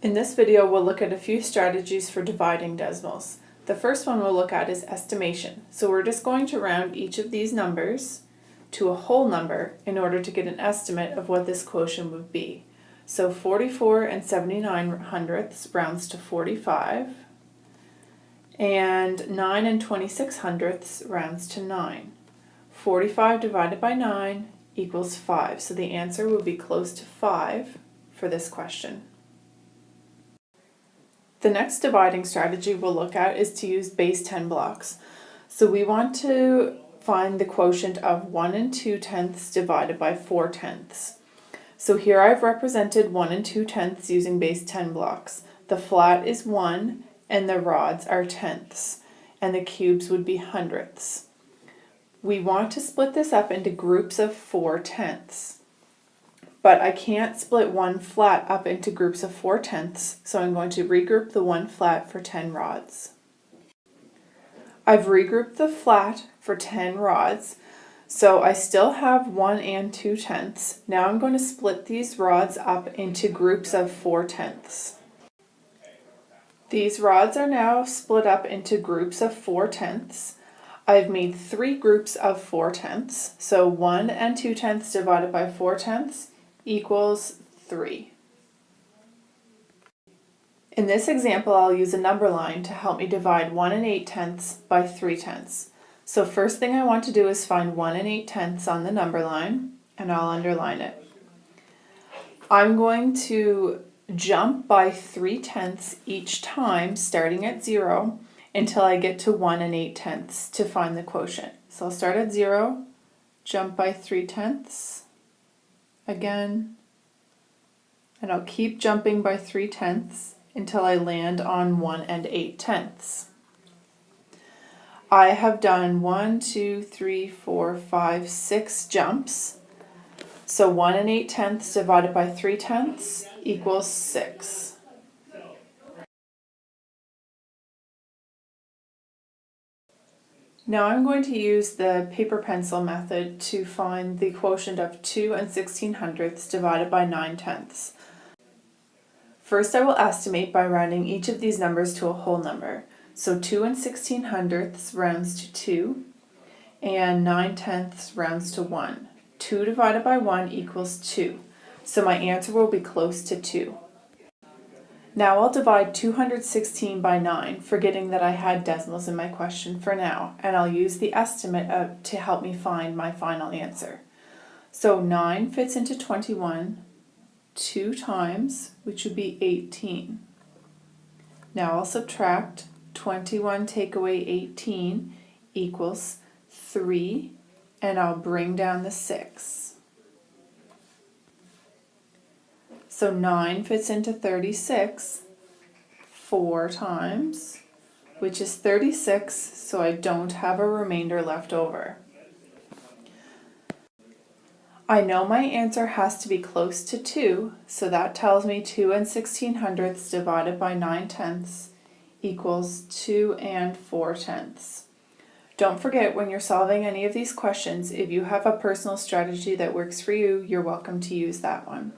In this video, we'll look at a few strategies for dividing decimals. The first one we'll look at is estimation. So we're just going to round each of these numbers to a whole number in order to get an estimate of what this quotient would be. So 44 and 79 hundredths rounds to 45, and 9 and 26 hundredths rounds to 9. 45 divided by 9 equals 5, so the answer would be close to 5 for this question. The next dividing strategy we'll look at is to use base 10 blocks. So we want to find the quotient of 1 and 2 tenths divided by 4 tenths. So here I've represented 1 and 2 tenths using base 10 blocks. The flat is 1 and the rods are tenths, and the cubes would be hundredths. We want to split this up into groups of 4 tenths. But I can't split one flat up into groups of 4 tenths, so I'm going to regroup the one flat for 10 rods. I've regrouped the flat for 10 rods, so I still have 1 and 2 tenths. Now I'm going to split these rods up into groups of 4 tenths. These rods are now split up into groups of 4 tenths. I've made 3 groups of 4 tenths, so 1 and 2 tenths divided by 4 tenths equals 3. In this example, I'll use a number line to help me divide 1 and 8 tenths by 3 tenths. So first thing I want to do is find 1 and 8 tenths on the number line, and I'll underline it. I'm going to jump by 3 tenths each time, starting at 0, until I get to 1 and 8 tenths to find the quotient. So I'll start at 0, jump by 3 tenths, again, and I'll keep jumping by 3 tenths until I land on 1 and 8 tenths. I have done 1, 2, 3, 4, 5, 6 jumps. So 1 and 8 tenths divided by 3 tenths equals 6. Now I'm going to use the paper pencil method to find the quotient of 2 and 16 hundredths divided by 9 tenths. First I will estimate by rounding each of these numbers to a whole number. So 2 and 16 hundredths rounds to 2, and 9 tenths rounds to 1. 2 divided by 1 equals 2, so my answer will be close to 2. Now I'll divide 216 by 9, forgetting that I had decimals in my question for now, and I'll use the estimate to help me find my final answer. So 9 fits into 21 2 times, which would be 18. Now I'll subtract 21 take away 18 equals 3, and I'll bring down the 6. So 9 fits into 36 4 times, which is 36, so I don't have a remainder left over. I know my answer has to be close to 2, so that tells me 2 and 16 hundredths divided by 9 tenths equals 2 and 4 tenths. Don't forget, when you're solving any of these questions, if you have a personal strategy that works for you, you're welcome to use that one.